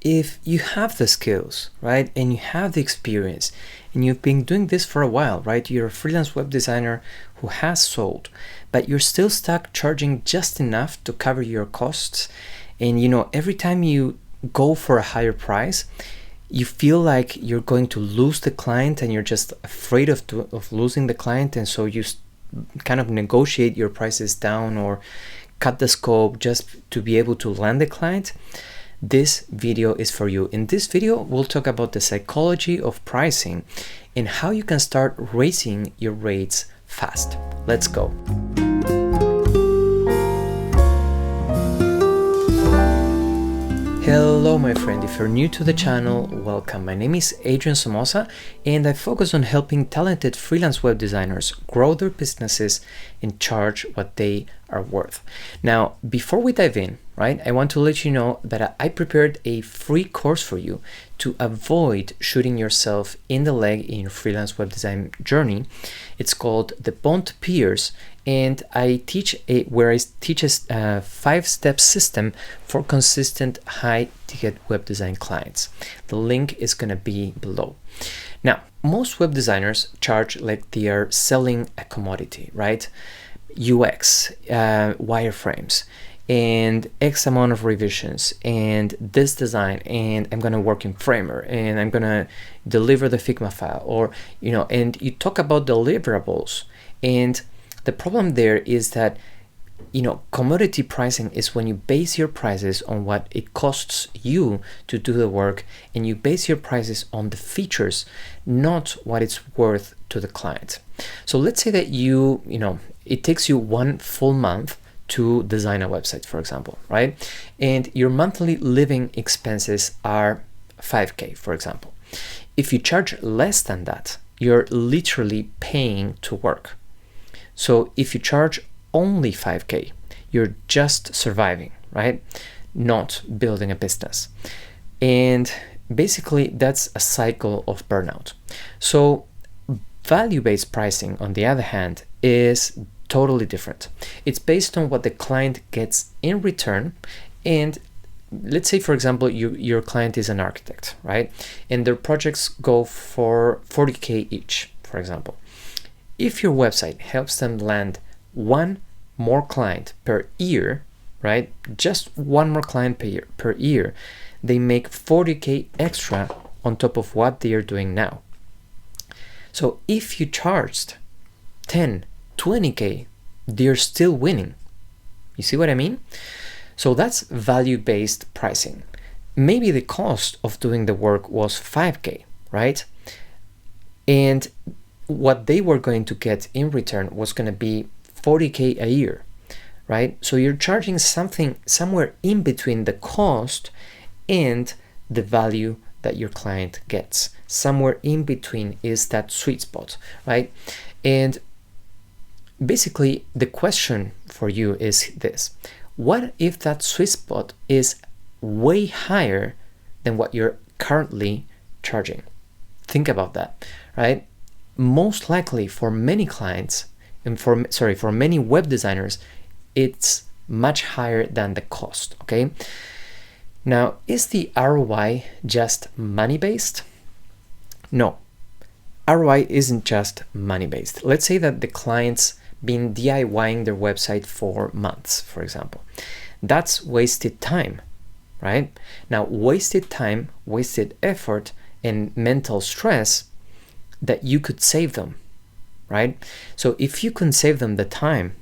if you have the skills, right, and you have the experience, and you've been doing this for a while, right, you're a freelance web designer who has sold, but you're still stuck charging just enough to cover your costs, and every time you go for a higher price, you feel like you're going to lose the client, and you're just afraid of losing the client, and so you kind of negotiate your prices down or cut the scope just to be able to land the client. This video is for you. In this video, we'll talk about the psychology of pricing and how you can start raising your rates fast. Let's go. Hello my friend, if you're new to the channel, welcome. My name is Adrian Somoza and I focus on helping talented freelance web designers grow their businesses and charge what they are worth. Now, before we dive in, right, I want to let you know that I prepared a free course for you to avoid shooting yourself in the leg in your freelance web design journey. It's called the BONT Peers, and I teach a 5-step system for consistent high-ticket web design clients. The link is going to be below. Now, most web designers charge like they are selling a commodity, right? UX, wireframes, and X amount of revisions, and this design, and I'm gonna work in Framer, and I'm gonna deliver the Figma file, or and you talk about deliverables. And the problem there is that commodity pricing is when you base your prices on what it costs you to do the work, and you base your prices on the features, not what it's worth to the client. So let's say that it takes you one full month to design a website, for example, right? And your monthly living expenses are 5K, for example. If you charge less than that, you're literally paying to work. So if you charge only 5K, you're just surviving, right? Not building a business. And basically that's a cycle of burnout. So value-based pricing, on the other hand, is totally different. It's based on what the client gets in return. And let's say, for example, your client is an architect, right? And their projects go for 40K each, for example. If your website helps them land one more client per year, right? Just one more client per year, they make 40K extra on top of what they are doing now. So if you charged 10, 20K, they're still winning. You see what I mean? So that's value-based pricing. Maybe the cost of doing the work was 5K, right? And what they were going to get in return was going to be 40K a year, right? So you're charging something somewhere in between the cost and the value that your client gets. Somewhere in between is that sweet spot, right? And basically the question for you is this: what if that sweet spot is way higher than what you're currently charging? Think about that, right? Most likely for many clients and for many web designers, it's much higher than the cost, okay? Now, is the ROI just money-based? No, ROI isn't just money-based. Let's say that the client's been DIYing their website for months, for example. That's wasted time, right? Now, wasted time, wasted effort, and mental stress that you could save them, right? So if you can save them the time,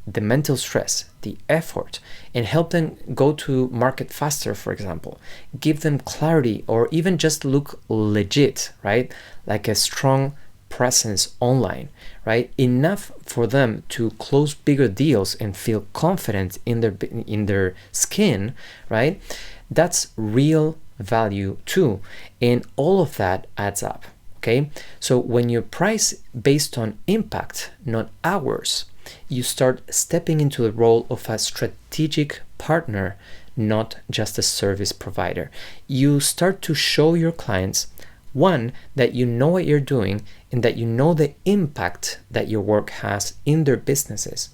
the mental stress, the effort, and help them go to market faster, for example, give them clarity, or even just look legit, right? Like a strong presence online, right? Enough for them to close bigger deals and feel confident in their skin, right? That's real value too. And all of that adds up, okay? So when you price based on impact, not hours, you start stepping into the role of a strategic partner, not just a service provider. You start to show your clients, one, that you know what you're doing and that you know the impact that your work has in their businesses.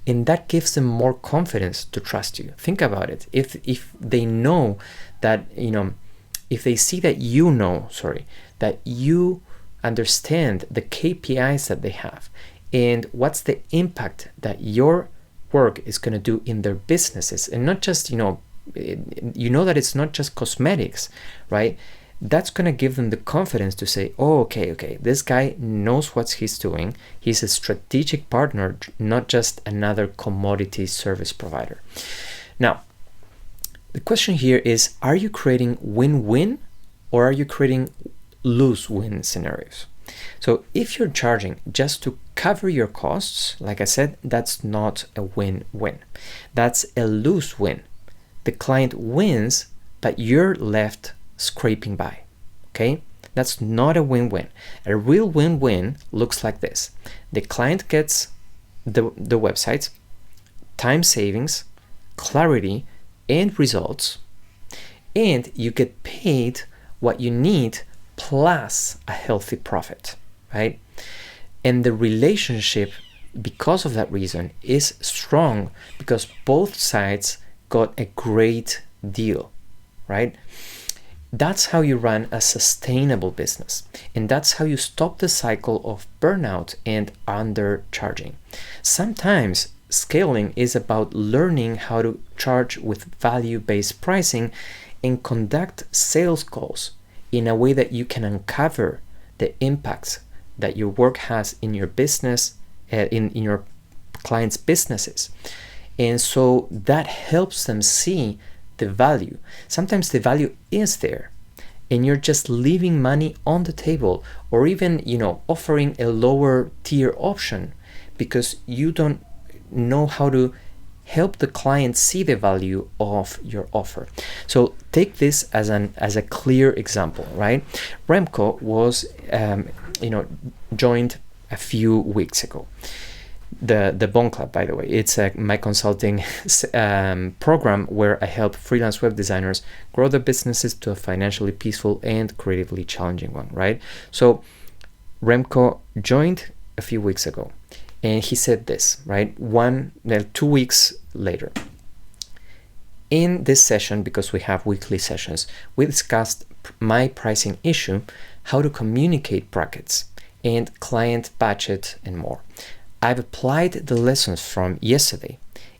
And that gives them more confidence to trust you. Think about it. If they know that, if they see that that you understand the KPIs that they have and what's the impact that your work is going to do in their businesses, and not just, that it's not just cosmetics, right? That's going to give them the confidence to say, oh, okay, this guy knows what he's doing. He's a strategic partner, not just another commodity service provider. Now, the question here is, are you creating win-win or are you creating lose-win scenarios? So if you're charging just to cover your costs, like I said, that's not a win-win. That's a lose-win. The client wins, but you're left scraping by. Okay, that's not a win-win. A real win-win looks like this: the client gets the website, time savings, clarity, and results, and you get paid what you need plus a healthy profit, right? And the relationship, because of that reason, is strong because both sides got a great deal, right? That's how you run a sustainable business, and that's how you stop the cycle of burnout and undercharging. Sometimes scaling is about learning how to charge with value-based pricing and conduct sales calls in a way that you can uncover the impacts that your work has in your business, in your clients' businesses. And so that helps them see the value. Sometimes the value is there and you're just leaving money on the table, or even, offering a lower tier option because you don't know how to help the client see the value of your offer. So take this as a clear example, right? Remco was joined a few weeks ago. The BONT Club, by the way, it's my consulting program where I help freelance web designers grow their businesses to a financially peaceful and creatively challenging one, right? So Remco joined a few weeks ago, and he said this, right? 2 weeks later. In this session, because we have weekly sessions, we discussed my pricing issue, how to communicate brackets, and client budget, and more. I've applied the lessons from yesterday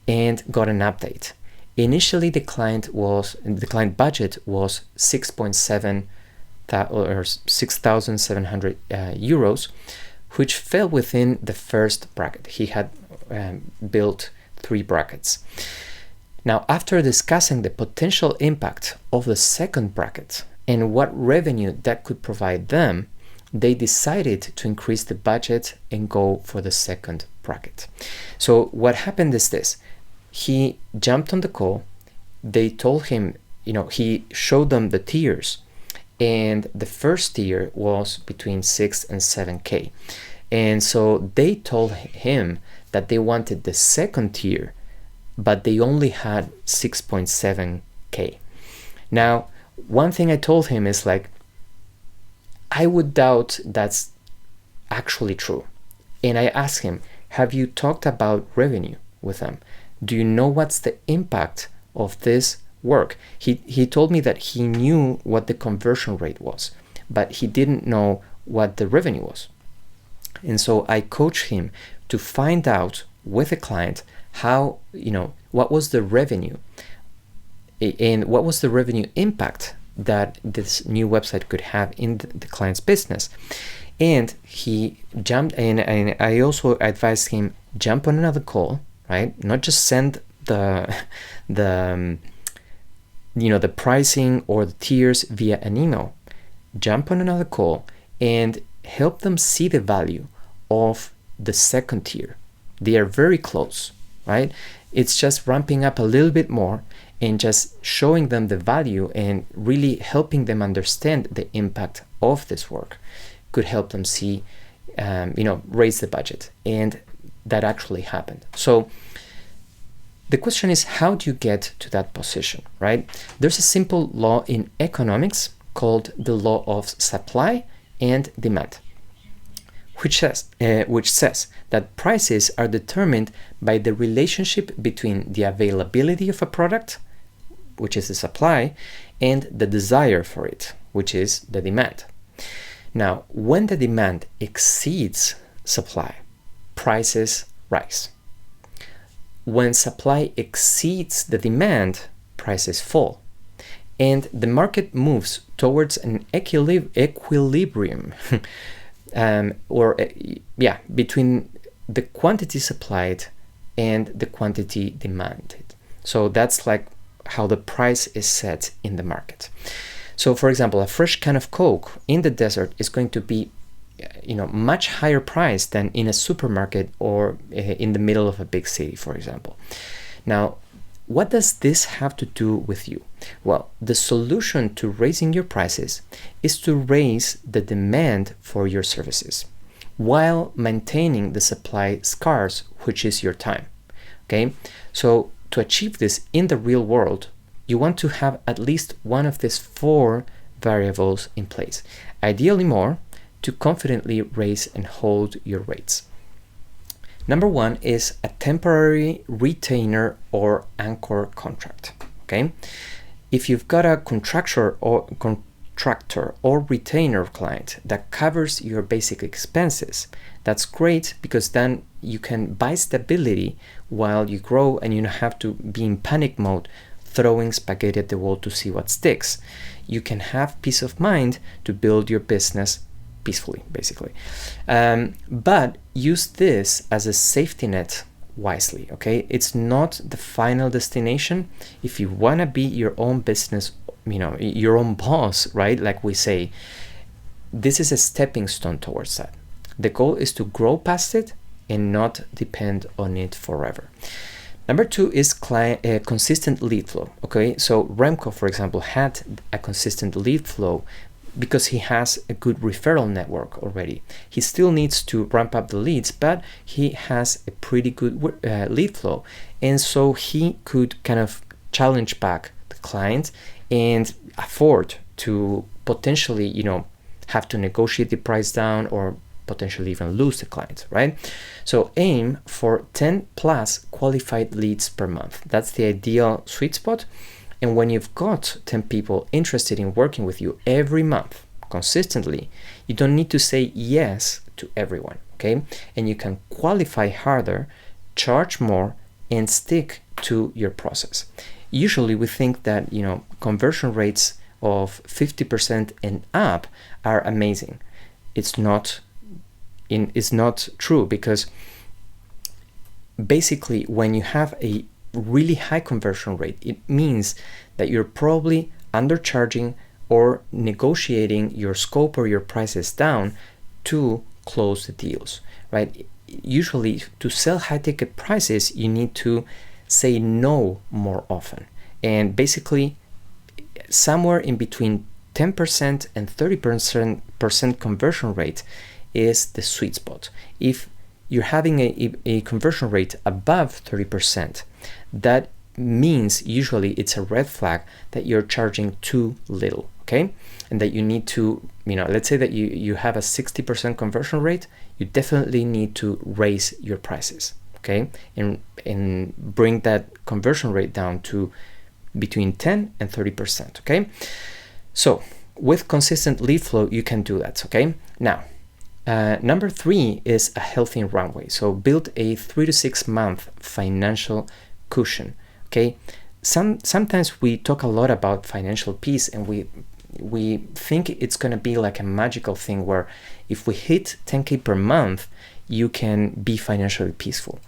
and got an update. Initially, the client budget was 6,700 euros, which fell within the first bracket. He had built 3 brackets. Now, after discussing the potential impact of the second bracket and what revenue that could provide them, they decided to increase the budget and go for the second bracket. So what happened is this: he jumped on the call. They told him, he showed them the tiers, and the first tier was between 6 and 7K. And so they told him that they wanted the second tier, but they only had 6.7K. Now, one thing I told him is like, I would doubt that's actually true. And I asked him, have you talked about revenue with them? Do you know what's the impact of this work? He told me that he knew what the conversion rate was, but he didn't know what the revenue was. And so I coached him to find out with a client how, what was the revenue and what was the revenue impact that this new website could have in the client's business. And he jumped, and I also advised him, jump on another call, right? Not just send the pricing or the tiers via an email. Jump on another call and help them see the value of the second tier. They are very close, right? It's just ramping up a little bit more and just showing them the value and really helping them understand the impact of this work could help them see, raise the budget. And that actually happened. So the question is, how do you get to that position, right? There's a simple law in economics called the law of supply and demand, which says that prices are determined by the relationship between the availability of a product, which is the supply, and the desire for it, which is the demand. Now, when the demand exceeds supply, prices rise. When supply exceeds the demand, prices fall. And the market moves towards an equilibrium between the quantity supplied and the quantity demanded. So that's like how the price is set in the market. So for example, a fresh can of Coke in the desert is going to be much higher price than in a supermarket or in the middle of a big city, for example. Now, what does this have to do with you? Well, the solution to raising your prices is to raise the demand for your services while maintaining the supply scarce, which is your time. Okay, so to achieve this in the real world, you want to have at least one of these 4 variables in place, ideally more, to confidently raise and hold your rates. Number 1 is a temporary retainer or anchor contract. Okay, if you've got a contractor or retainer client that covers your basic expenses, that's great, because then you can buy stability while you grow and you don't have to be in panic mode throwing spaghetti at the wall to see what sticks. You can have peace of mind to build your business peacefully, basically. But use this as a safety net wisely, okay? It's not the final destination. If you want to be your own business, your own boss, right? Like we say, this is a stepping stone towards that. The goal is to grow past it and not depend on it forever. Number 2 is consistent lead flow, okay? So Remco, for example, had a consistent lead flow because he has a good referral network already. He still needs to ramp up the leads, but he has a pretty good lead flow. And so he could kind of challenge back the client and afford to potentially, have to negotiate the price down or potentially even lose the client, right? So aim for 10 plus qualified leads per month. That's the ideal sweet spot. And when you've got 10 people interested in working with you every month consistently, you don't need to say yes to everyone, okay? And you can qualify harder, charge more, and stick to your process. Usually we think that, conversion rates of 50% and up are amazing. It's not true, because basically when you have a really high conversion rate, it means that you're probably undercharging or negotiating your scope or your prices down to close the deals, right? Usually to sell high ticket prices, you need to say no more often. And basically somewhere in between 10% and 30% conversion rate is the sweet spot. If you're having a conversion rate above 30%, that means usually it's a red flag that you're charging too little, okay? And that you need to, let's say that you have a 60% conversion rate, you definitely need to raise your prices, okay? And bring that conversion rate down to between 10 and 30%, okay? So with consistent lead flow, you can do that, okay? Now, number 3 is a healthy runway. So build a 3 to 6 month financial cushion, okay? Sometimes we talk a lot about financial peace, and we think it's going to be like a magical thing where if we hit 10K per month, you can be financially peaceful.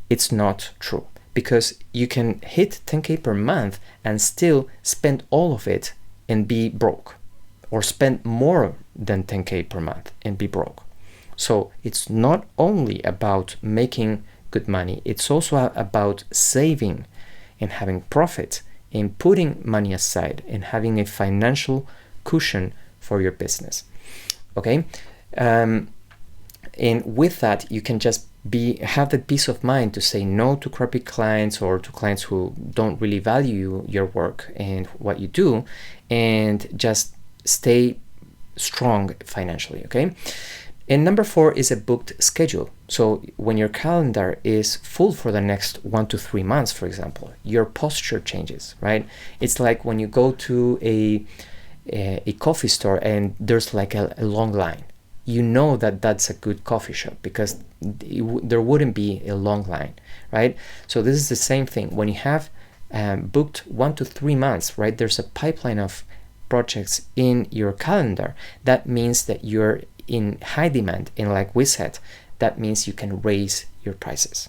It's not true, because you can hit 10K per month and still spend all of it and be broke, or spend more than 10K per month and be broke. So it's not only about making good money, it's also about saving and having profit and putting money aside and having a financial cushion for your business, okay? And with that, you can just have the peace of mind to say no to crappy clients or to clients who don't really value your work and what you do, and just stay strong financially, okay? And number 4 is a booked schedule. So when your calendar is full for the next 1 to 3 months, for example, your posture changes, right? It's like when you go to a coffee store and there's like a long line. You know that that's a good coffee shop because there wouldn't be a long line, right? So this is the same thing. When you have booked 1 to 3 months, right? There's a pipeline of projects in your calendar. That means that you're in high demand, and like we said, that means you can raise your prices.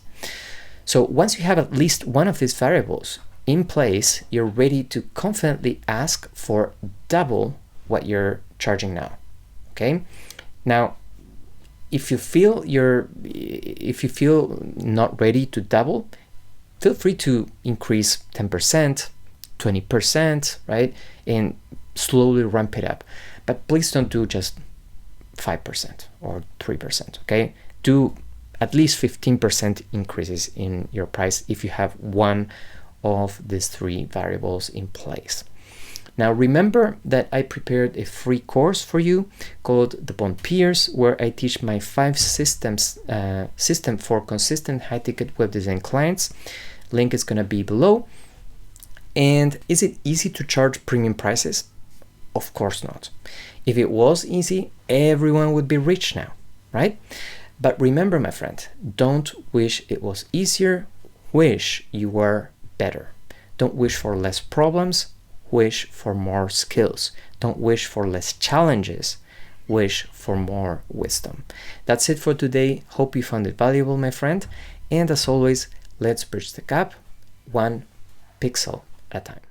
So once you have at least one of these variables in place, you're ready to confidently ask for double what you're charging now. Okay. Now, if you feel not ready to double, feel free to increase 10%, 20%, right? And slowly ramp it up. But please don't do just 5% or 3%, okay? Do at least 15% increases in your price if you have one of these 3 variables in place. Now remember that I prepared a free course for you called the BONT Peers, where I teach my 5 systems system for consistent high-ticket web design clients. Link is gonna be below. And is it easy to charge premium prices? Of course not. If it was easy, everyone would be rich now, right? But remember, my friend, don't wish it was easier, wish you were better. Don't wish for less problems, wish for more skills. Don't wish for less challenges, wish for more wisdom. That's it for today. Hope you found it valuable, my friend. And as always, let's bridge the gap 1 pixel at a time.